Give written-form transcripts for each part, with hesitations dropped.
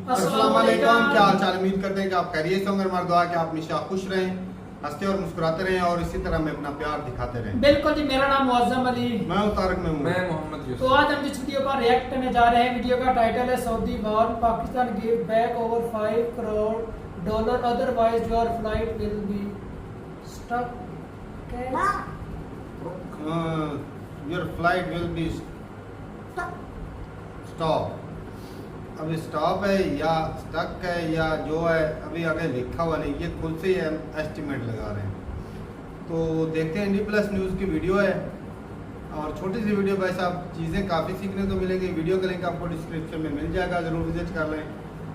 अस्सलाम वालेकुम, क्या हाल चाल। उम्मीद करते हैं कि आप खैरियत से होंगे। हमारी दुआ है कि आप हमेशा खुश रहें, हंसते और मुस्कुराते रहें और इसी तरह में अपना प्यार दिखाते रहें। बिल्कुल जी, मेरा नाम मुअज्जम अली, मैं हूं तारक महमूद, मैं मोहम्मद यूसुफ। तो आज हम जिस वीडियो पर रिएक्ट करने जा रहे हैं, वीडियो का टाइटल है Saudi war, Pakistan give back over $5 crore, otherwise your flight will be stuck. Your flight will be stop. अभी स्टॉप है या स्टक है या जो है अभी आगे लिखा हुआ नहीं, ये खुद से ही हम एस्टिमेट लगा रहे हैं। तो देखते हैं, इंडी प्लस न्यूज़ की वीडियो है और छोटी सी वीडियो, भाई साहब चीज़ें काफ़ी सीखने को मिलेंगी। वीडियो का लिंक आपको डिस्क्रिप्शन में मिल जाएगा, ज़रूर विजिट कर लें।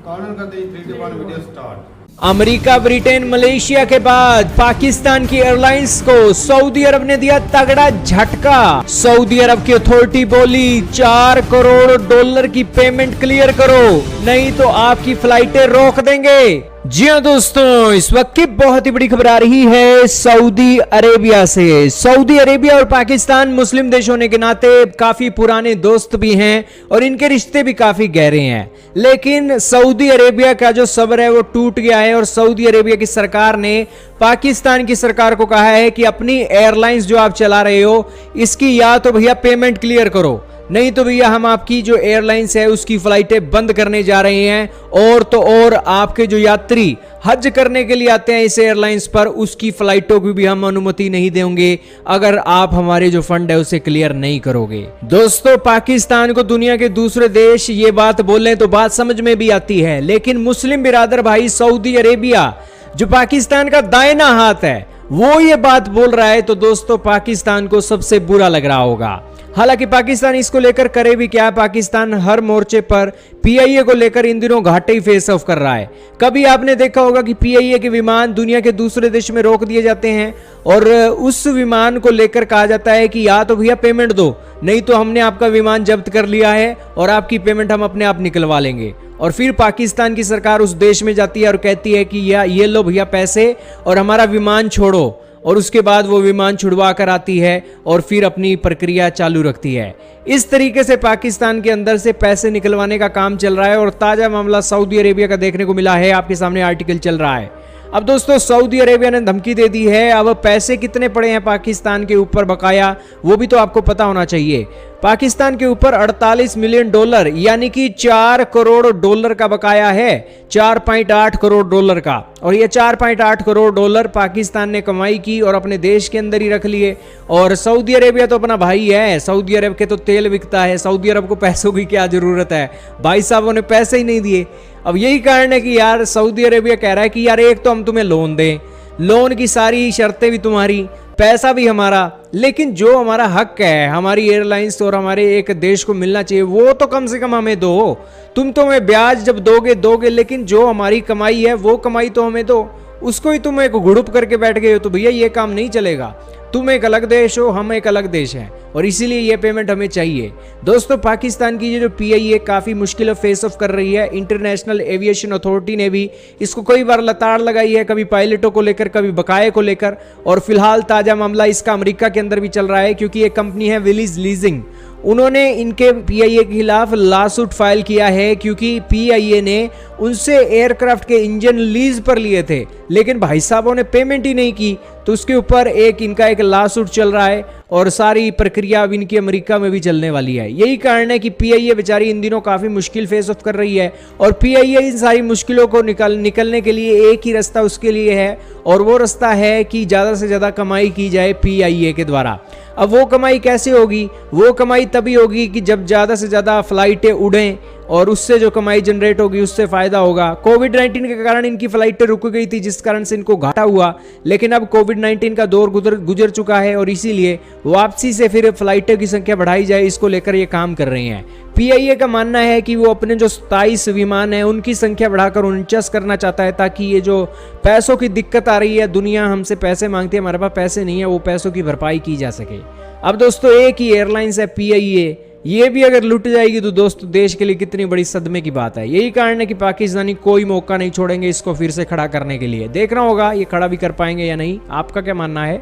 काउंट करते ही 3 2 1 video start. America, Britain, Malaysia के बाद पाकिस्तान की एयरलाइंस को सऊदी अरब ने दिया तगड़ा झटका। सऊदी अरब की अथॉरिटी बोली $4 करोड़ की पेमेंट क्लियर करो, नहीं तो आपकी फ्लाइटें रोक देंगे। जी हाँ दोस्तों, इस वक्त की बहुत ही बड़ी खबर आ रही है सऊदी अरेबिया से। सऊदी अरेबिया और पाकिस्तान मुस्लिम देश होने के नाते काफी पुराने दोस्त भी हैं और इनके रिश्ते भी काफी गहरे हैं, लेकिन सऊदी अरेबिया का जो सब्र है वो टूट गया है और सऊदी अरेबिया की सरकार ने पाकिस्तान की सरकार को कहा है कि अपनी एयरलाइंस जो आप चला रहे हो इसकी या तो भैया पेमेंट क्लियर करो, नहीं तो भैया हम आपकी जो एयरलाइंस है उसकी फ्लाइटें बंद करने जा रहे हैं। और तो और आपके जो यात्री हज करने के लिए आते हैं इस एयरलाइंस पर, उसकी फ्लाइटों की भी हम अनुमति नहीं देंगे अगर आप हमारे जो फंड है उसे क्लियर नहीं करोगे। दोस्तों, पाकिस्तान को दुनिया के दूसरे देश ये बात बोलें तो बात समझ में भी आती है, लेकिन मुस्लिम बिरादर भाई सऊदी अरेबिया जो पाकिस्तान का दाहिना हाथ है वो ये बात बोल रहा है, तो दोस्तों पाकिस्तान को सबसे बुरा लग रहा होगा। हालांकि पाकिस्तान इसको लेकर करे भी क्या, पाकिस्तान हर मोर्चे पर पीआईए को लेकर इन दिनों घाटे ही फेस ऑफ कर रहा है। कभी आपने देखा होगा कि पीआईए के विमान दुनिया के दूसरे देश में रोक दिए जाते हैं और उस विमान को लेकर कहा जाता है कि या तो भैया पेमेंट दो, नहीं तो हमने आपका विमान जब्त कर लिया है और आपकी पेमेंट हम अपने आप निकलवा लेंगे। और फिर पाकिस्तान की सरकार उस देश में जाती है और कहती है कि ये लो भैया पैसे और हमारा विमान छोड़ो, और उसके बाद वो विमान छुड़वा कर आती है और फिर अपनी प्रक्रिया चालू रखती है। इस तरीके से पाकिस्तान के अंदर से पैसे निकलवाने का काम चल रहा है और ताजा मामला सऊदी अरेबिया का देखने को मिला है। आपके सामने आर्टिकल चल रहा है। अब दोस्तों, सऊदी अरेबिया ने धमकी दे दी है। अब पैसे कितने पड़े हैं पाकिस्तान के ऊपर बकाया, वो भी तो आपको पता होना चाहिए। पाकिस्तान के ऊपर $48 मिलियन यानी कि $4 करोड़ का बकाया है, $4.8 करोड़ का। और ये $4.8 करोड़ पाकिस्तान ने कमाई की और अपने देश के अंदर ही रख लिए। और सऊदी अरेबिया तो अपना भाई है, सऊदी अरब के तो तेल बिकता है, सऊदी अरब को पैसों की क्या जरूरत है, भाई साहबों ने पैसे ही नहीं दिए। अब यही कारण है कि यार सऊदी अरेबिया कह रहा है कि यार एक तो हम तुम्हें लोन दें, लोन की सारी शर्तें भी तुम्हारी, पैसा भी हमारा, लेकिन जो हमारा हक है हमारी एयरलाइंस और हमारे एक देश को मिलना चाहिए वो तो कम से कम हमें दो। तुम तो हमें ब्याज जब दोगे, लेकिन जो हमारी कमाई है वो कमाई तो हमें दो। उसको ही तुम एक घुड़ुप करके बैठ गए हो, तो भैया ये काम नहीं चलेगा। तुम एक अलग देश हो, हम एक अलग देश हैं और इसीलिए ये पेमेंट हमें चाहिए। दोस्तों, पाकिस्तान की ये जो पीआईए काफ़ी मुश्किल फेस ऑफ कर रही है। इंटरनेशनल एविएशन अथॉरिटी ने भी इसको कई बार लताड़ लगाई है, कभी पायलटों को लेकर, कभी बकाये को लेकर। और फिलहाल ताज़ा मामला इसका अमेरिका के अंदर भी चल रहा है, क्योंकि एक कंपनी है विलीज लीजिंग, उन्होंने इनके पीआईए के खिलाफ लॉसूट फाइल किया है, क्योंकि पीआईए ने उनसे एयरक्राफ्ट के इंजन लीज पर लिए थे, लेकिन भाई साहबों ने पेमेंट ही नहीं की, तो उसके ऊपर इनका एक लॉसूट चल रहा है और सारी प्रक्रिया अब इनकी अमेरिका में भी चलने वाली है। यही कारण है कि पीआईए बेचारी इन दिनों काफ़ी मुश्किल फेस ऑफ कर रही है और पीआईए इन सारी मुश्किलों को निकलने के लिए एक ही रास्ता उसके लिए है, और वो रास्ता है कि ज़्यादा से ज़्यादा कमाई की जाए पीआईए के द्वारा। अब वो कमाई कैसे होगी? वो कमाई तभी होगी कि जब ज़्यादा से ज़्यादा फ्लाइटें उड़ें और उससे जो कमाई जनरेट होगी उससे फायदा होगा। कोविड-19 के कारण इनकी फ्लाइटें रुक गई थी, जिस कारण से इनको घाटा हुआ, लेकिन अब कोविड-19 का दौर गुजर चुका है और इसीलिए वापसी से फिर फ्लाइटों की संख्या बढ़ाई जाए, इसको लेकर ये काम कर रहे हैं। पीआईए का मानना है कि वो अपने जो 27 विमान है उनकी संख्या बढ़ाकर 49 करना चाहता है, ताकि ये जो पैसों की दिक्कत आ रही है, दुनिया हमसे पैसे मांगती है, हमारे पास पैसे नहीं है, वो पैसों की भरपाई की जा सके। अब दोस्तों, एक ही एयरलाइंस है पीआईए, ये भी अगर लुट जाएगी तो दोस्तों देश के लिए कितनी बड़ी सदमे की बात है। यही कारण है कि पाकिस्तानी कोई मौका नहीं छोड़ेंगे इसको फिर से खड़ा करने के लिए। देखना होगा ये खड़ा भी कर पाएंगे या नहीं। आपका क्या मानना है?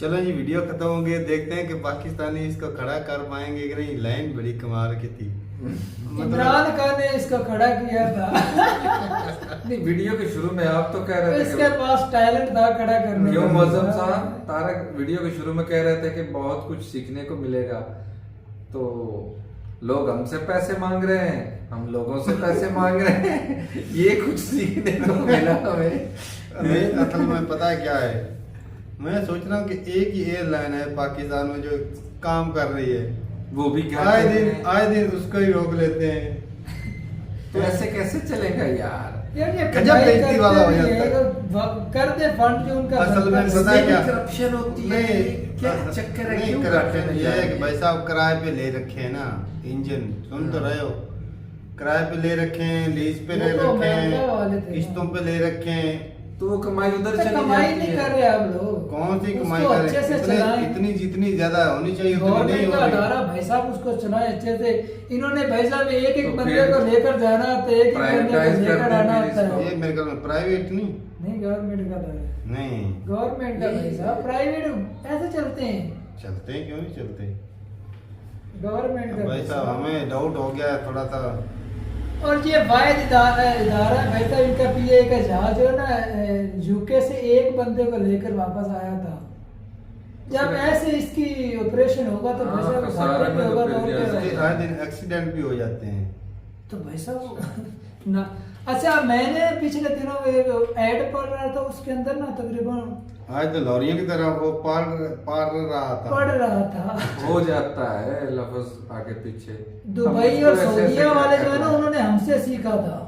चलो जी वीडियो खत्म हो गई, देखते हैं कि पाकिस्तानी इसको खड़ा कर पाएंगे कि नहीं। लाइन बड़ी कमाल की थी। इमरान खान ने इसको खड़ा किया था। नहीं, वीडियो के शुरू में आप तो कह रहे थे इसके पास टैलेंट था खड़ा करने क्यों का। मौजम साहब, तारक वीडियो के शुरू में कह रहे थे कि बहुत कुछ सीखने को मिलेगा, तो लोग हमसे पैसे मांग रहे हैं, हम लोगों से पैसे मांग रहे हैं, ये कुछ सीखने को मिला हमें। असल में पता है क्या है, मैं सोच रहा हूँ कि एक ही एयरलाइन है पाकिस्तान में जो काम कर रही है, वो भी क्या आए दिन उसको ही रोक लेते हैं। तो ऐसे कैसे चलेगा यार? यार ये गजब बेइज्जती वाला हो जाता है। कर दे फंड जो उनका असल में बनता पता है क्या करप्शन होती है, क्या चक्कर है? क्यों करते हैं ये है कि भाई साहब किराए पे ले रखे हैं ना इंजन, सुन तो रहे हो, किराए पे ले रखे हैं, लीज पे ले वो तो रखे महंगा वाले हैं, थे। किस्तों पे ले रखे हैं। तो वो कमाई उधर तो चली कमाई जाती नहीं है। कर रहे आप लोग। कौन सी उसको कमाई अच्छे से करें? चलाएं। इतनी जितनी ज्यादा होनी चाहिए उतनी नहीं गवर्नमेंट हो का अदारा रही। भाई साहब उसको चलाए अच्छे से। इन्होंने भाई साहब एक तो बंदे फिर को लेकर जाना होता है, एक ही बंदे प्राइवेटाइज को लेकर कर आना देंगे होता है। ये मेरे ख्याल में प्राइवेट नहीं, नहीं गवर्नमेंट का अदारा, नहीं गवर्नमेंट का भाई साहब, प्राइवेट ऐसे चलते हैं। चलते हैं, क्यों नहीं चलते गवर्नमेंट का भाई साहब। हमें डाउट हो गया है थोड़ा सा। और ये वायद इदारा है भाई साहब, इनका पीए का जहाज जो है ना यूके से एक बंदे को लेकर वापस आया था। जब ऐसे इसकी ऑपरेशन होगा तो भाई साहब खसारा घाटे में में होगा तो तो और फिर क्या जैसे- रहेगा? आए दिन एक्सीडेंट भी हो जाते हैं। तो भाई साहब ना, अच्छा मैंने पिछले दिनों एक ऐड पढ़ रहा था, उसके अंदर ना तकरीबन आज तो लॉरियों की तरह वो पार रहा था। पढ़ रहा था हो जाता है लफ्ज आगे पीछे। दुबई हम और उसको ऐसे सऊदीया ऐसे वाले क्या जो है ना कर रहे हैं? उन्होंने हमसे सीखा था,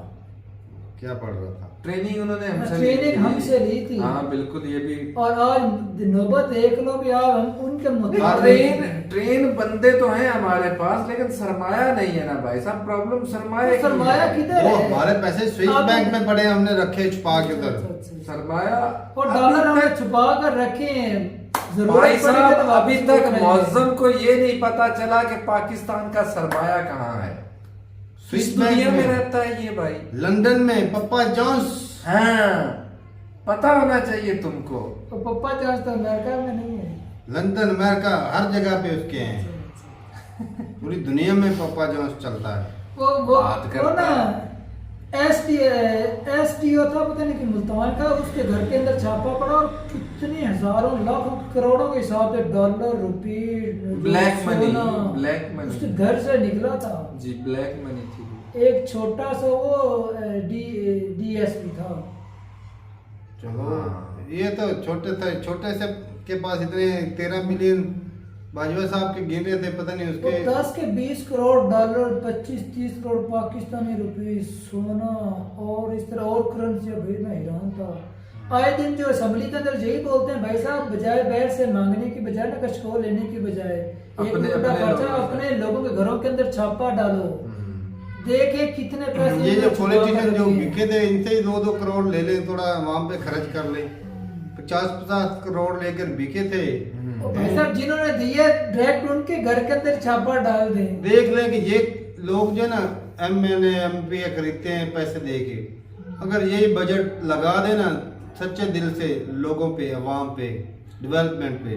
क्या पढ़ रहा था? ट्रेनिंग उन्होंने हमसे ट्रेनिंग ली थी। हमसे ली थी। हाँ बिल्कुल, ये भी। और आज नौबत देख लो भी आप हम उनके ट्रेन बंदे तो हैं हमारे पास, लेकिन सरमाया नहीं है ना भाई साहब। प्रॉब्लम सरमाया की सरमाया है। किधर वो है? हमारे पैसे स्विस आप- बैंक में पड़े हैं, हमने रखे छुपा के उधर। सरमाया और डॉलर हमने छुपा कर रखे हैं, जरूरत भाई पड़ेगी साहब तो वापस अभी तक उठाएंगे। मौजम को ये नहीं पता चला कि पाकिस्तान का सरमाया कहाँ है। स्विस इस बैंक दुनिया में में। रहता है ये भाई। लंदन में पप्पा जॉन्स। हाँ, पता होना चाहिए तुमको। तो पप्पा चार्ज तो अमेरिका में नहीं है। लंदन अमेरिका हर जगह पे उसके हैं। पूरी दुनिया में पप्पा जॉन्स चलता है। वो बात वो करता ना है। एसटीओ था पता नहीं कि मुल्तान का, उसके घर के अंदर छापा पड़ा और कितने हजारों लाखों करोड़ों के हिसाब से डॉलर रुपी ब्लैक मनी, सोना ब्लैक मनी। उसके घर से निकला था। जी ब्लैक मनी थी। एक छोटा सा वो डीएसपी था। चलो हाँ। ये तो छोटे से के पास इतने 13 मिलियन बाजवा साहब के गिन रहे थे, पता नहीं वो उसके 10 के 20 करोड़ डॉलर, 25-30 करोड़ पाकिस्तानी रुपए, सोना और इस तरह और करेंसी भाई मैं हैरान था। आए दिन जो असेंबली के अंदर यही बोलते हैं भाई साहब, बजाय बैर से मांगने की बजाय ना कशकोल लेने की बजाय अपने लोगों के घरों के अंदर छापा डालो, देखे कितने पैसे ये जो छुपा पॉलिटिशियन कर जो रखे हैं। बिके थे, इनसे ही 2-2 करोड़ ले लें, थोड़ा वहां पे खर्च कर लें। 50-50 करोड़ लेकर बिके थे। और भाई साहब जिन्होंने दिए डायरेक्ट उनके घर के अंदर छापा डाल दें। देख लें कि ये लोग जो ना एमएलए एमपी खरीदते हैं पैसे दे के, अगर यही बजट लगा देना सच्चे दिल से लोगों पे, अवाम पे, डेवलपमेंट पे,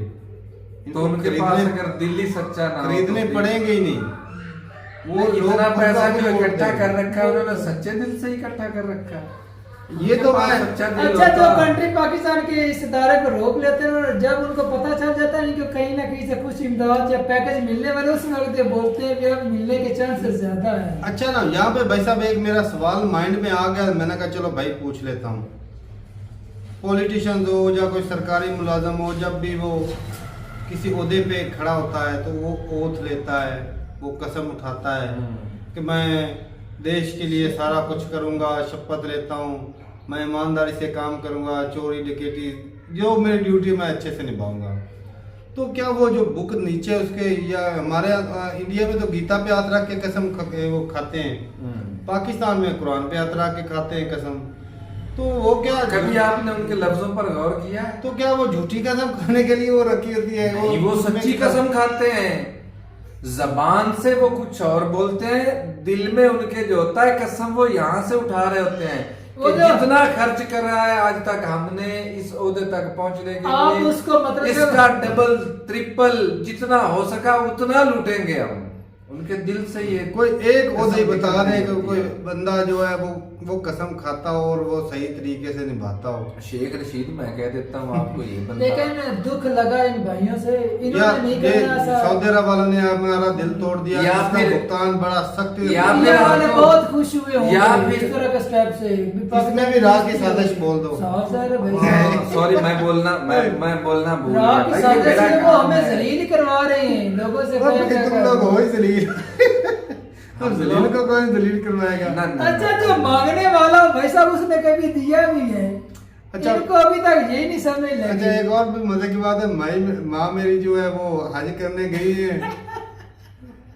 तो उनके पास अगर दिल्ली सच्चा ना हो खरीदने तो पड़ेंगे ही नहीं। वो इतना पैसा जो वोट इकट्ठा देंगे। कर रखा है उन्होंने सच्चे दिल से इकट्ठा कर रखा है। ये तो उनके पास मैं- सच्चा दिल अच्छा जो होता। कंट्री पाकिस्तान के इस इदारे को रोक लेते हैं और जब उनको पता चल जाता है कि कहीं ना कहीं से कुछ इमदाद या पैकेज मिलने वाले, उस वक्त ये बोलते हैं कि अब मिलने के चांसेस ज्यादा है। अच्छा ना, यहाँ पे भाई साहब एक मेरा सवाल माइंड में आ गया, मैंने कहा चलो भाई पूछ लेता हूँ। पॉलिटिशियन हो या कोई सरकारी मुलाजम हो, जब भी वो किसी ओहदे पे खड़ा होता है तो वो ओथ लेता है, वो कसम उठाता है कि मैं देश के लिए सारा कुछ करूँगा, शपथ लेता हूँ, मैं ईमानदारी से काम करूँगा, चोरी डकैती जो मेरी ड्यूटी मैं अच्छे से निभाऊंगा। तो क्या वो जो बुक नीचे उसके, या हमारे इंडिया में तो गीता पे हाथ रख के कसम वो खाते हैं, पाकिस्तान में कुरान पे हाथ रख के खाते हैं कसम। तो वो क्या कभी आपने उनके लफ्जों पर गौर किया है? तो क्या वो झूठी कसम खाने के लिए वो रखी होती है? नहीं, वो सच्ची कसम खाते हैं। जबान से वो कुछ और बोलते हैं, दिल में उनके जो होता है कसम वो यहाँ से उठा रहे होते हैं। वो कि जो- जितना खर्च कर रहा है आज तक हमने इस ओहदे तक पहुंचने के आप लिए उसको मतलब इसका डबल ट्रिपल जितना हो सका उतना लूटेंगे हम उनके दिल से ये कोई एक वो नहीं कसम बता निकलती रहे कि है। कोई बंदा जो है वो कसम खाता हो और वो सही तरीके से निभाता हो। शेख रशीद मैं कह देता हूँ आपको ये बंदा लेकिन दुख लगा इन भाइयों से, या इन्होंने नहीं ये करना ऐसा। सऊदी अरब वालों ने हमारा दिल तोड़ दिया, या इसका फिर- भुगतान बड़ा सख्त या फिर इंडिया वाले आपको- बहुत खुश हुए होंगे या फिर- इस तरह का स्टेप से। इसमें भी राह की साजिश बोल दो। साजिश है भाई। सॉरी मैं बोलना भूल गया राह की भाई, साजिश मेरा में वो काम हमें है। जलील करवा रहे हैं लोगों से। और कह भाई कह तुम कर। लोग हो ही जलील। हम जलील को कौन जलील करवाएगा? ना, ना, अच्छा ना। जो मांगने वाला भाई साहब उसने कभी दिया भी है। अच्छा। इनको अभी तक यही नहीं समझ अच्छा लगी। एक और भी मजे की बात है, माँ मेरी जो है वो हज करने गई है।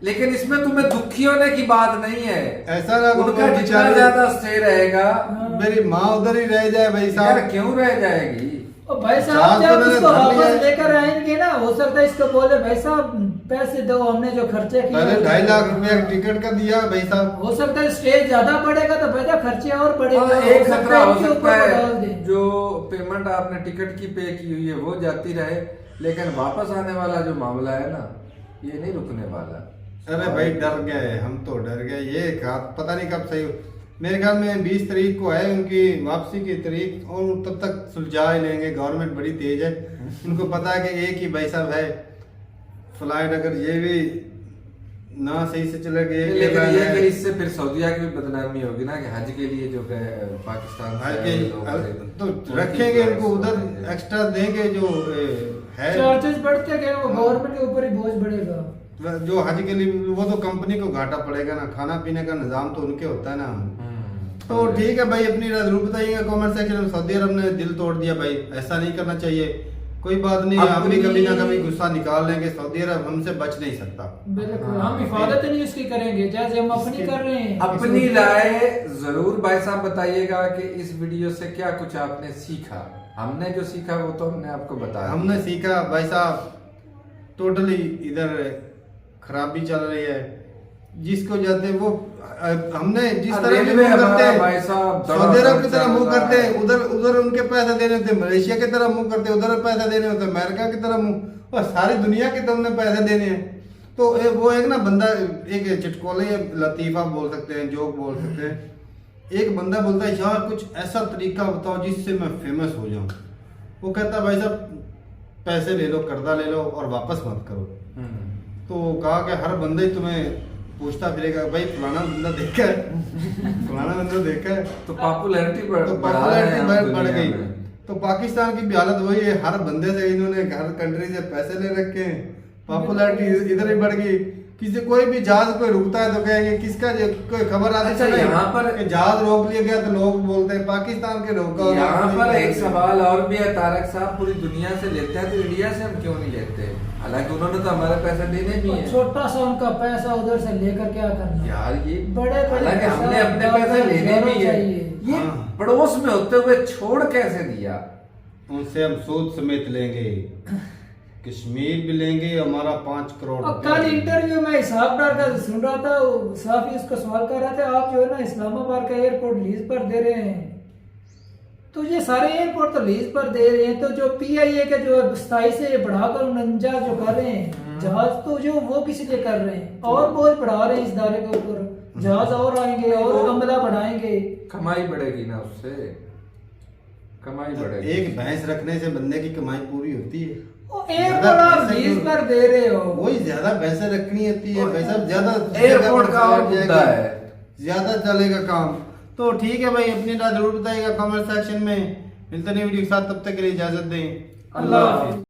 लेकिन इसमें तुम्हें दुखी होने की बात नहीं है। ऐसा ना उनका कोई जितना बेचारे- ज्यादा स्टे रहेगा मेरी माँ उधर ही रह जाए भाई यार साहब। क्यों रह जाएगी। और भाई जहाज साहब तो जब मैंने उसको धर लिया वापस है। लेकर आएंगे ना, हो सकता है इसको बोले भाई साहब पैसे दो, हमने जो खर्चे किए पहले 2.5 लाख रुपया टिकट का दिया भाई साहब। हो सकता है स्टेज ज्यादा बढ़ेगा तो भाई साहब खर्चे और बढ़ेगा। हाँ, एक हो खतरा हो इनके सकता ऊपर डाल है दें। जो पेमेंट आपने टिकट की पे की हुई है वो जाती रहे, लेकिन वापस आने वाला जो मामला है ना ये नहीं रुकने वाला। अरे भाई डर गए, हम तो डर गए। ये पता नहीं कब सही, मेरे ख्याल में 20 तारीख को है उनकी वापसी की तारीख, और तब तक सुलझा ही लेंगे। गवर्नमेंट बड़ी तेज है, उनको पता है कि एक ही भाई साहब है फ्लाइट, अगर ये भी ना सही से चलेगा एक लेकिन airline ये है। कि इससे फिर सऊदीया की भी बदनामी होगी ना कि हज के लिए जो गए पाकिस्तान से हज आए के लोग थे, तो उनकी रखेंगे जो इनको उधर, है। एक्स्ट्रा देंगे जो है चार्जेस बढ़ते गए वो गवर्नमेंट के ऊपर ही बोझ बढ़ेगा। जो हज के लिए, वो तो कंपनी को घाटा पड़ेगा ना, खाना पीने का निजाम तो उनके होता है ना। तो ठीक है भाई, अपनी राय जरूर बताइएगा कमेंट सेक्शन में। सऊदी अरब ने दिल तोड़ दिया भाई, ऐसा नहीं करना चाहिए। कोई बात नहीं, हम भी कभी ना कभी गुस्सा निकाल लेंगे। सऊदी अरब हमसे बच नहीं सकता। बिल्कुल हाँ, हम हिफाजत नहीं उसकी करेंगे जैसे हम अपनी कर रहे हैं। अपनी राय जरूर भाई साहब बताइएगा कि इस वीडियो से क्या कुछ आपने सीखा। हमने जो सीखा वो तो हमने आपको बताया। हमने सीखा भाई साहब, टोटली इधर खराबी चल रही है। जिसको जाते वो हमने जिस तरह रेलवे मुंह हमारा करते भाई साहब सऊदी अरब की तरह चल मुंह रहा करते, है। उधर उधर उनके पैसे देने होते, मलेशिया की तरह मुंह करते, उधर पैसे देने होते, अमेरिका की तरह मुंह, और सारी दुनिया के तुमने पैसे देने हैं। तो वो एक ना बंदा, एक चटकोले लतीफा बोल सकते हैं, जोक बोल सकते हैं। एक बंदा बोलता है यार कुछ ऐसा तरीका बताओ जिससे मैं फेमस हो जाऊं। वो कहता है भाई साहब पैसे ले लो, कर्जा ले लो और वापस मत करो। तो कहा कि हर बंदा ही तुम्हें पूछता फिरेगा भाई फलाना बंदा देखा है फलाना बंदा देखा है। तो पॉपुलैरिटी बढ़ तो बढ़ा रहे हैं हम पॉपुलैरिटी बढ़ दुनिया गई। में। तो पाकिस्तान की भी हालत वही है, हर बंदे से इन्होंने हर कंट्री से पैसे ले रखे हैं, पॉपुलैरिटी इधर ही बढ़ गई। किसी कोई भी जहाज कोई रुकता है तो कहेंगे किसका कोई खबर आती अच्छा, है यहाँ पर- कि जहाज रोक लिया गया, तो लोग बोलते हैं पाकिस्तान के रोका। यहाँ पर एक सवाल और भी है तारक साहब, पूरी दुनिया से लेते हैं तो इंडिया से हम क्यों नहीं लेते? हालांकि उन्होंने तो हमारे पैसे देने भी और हैं। छोटा सा उनका पैसा उधर से लेकर क्या करना। यार ये बड़े हालांकि हमने पैसा अपने पैसे ज्यादा लेने भी है, चाहिए। ये हाँ। पड़ोस में होते हुए छोड़ कैसे दिया? उनसे हम सूद समेत लेंगे, कश्मीर भी लेंगे, हमारा 5 करोड़ और रुपया कल देंगे। इंटरव्यू में हिसाबदार का सुन रहा था, वो साफी उसको सवाल कर रहे थे, आप जो है ना इस्लामाबाद का एयरपोर्ट लीज पर दे रहे हैं, तो ये सारे एयरपोर्ट तो लीज पर दे रहे हैं, तो जो पीआईए के जो 27 से बढ़ाकर 49 जो कर रहे हैं जहाज, तो जो वो किस लिए कर रहे हैं? और बोझ बढ़ा रहे हैं इस दायरे के ऊपर। जहाज और आएंगे और अमला बढ़ाएंगे। कमाई बढ़ेगी ना उससे, कमाई बढ़ेगी। एक भैंस रखने से बंदे की कमाई पूरी होती है। वो एयरपोर्ट आप पैसे लीज क्यों- पर दे रहे हो। वही ज्यादा पैसे रखनी होती है भाई साहब, ज्यादा एयरपोर्ट का और ज्यादा मुद्दा है। ज्यादा चलेगा काम। तो ठीक है भाई, अपनी राय जरूर बताइएगा कमेंट सेक्शन में। मिलते नहीं वीडियो के साथ, तब तक के लिए इजाजत दें। अल्लाह हाफिज।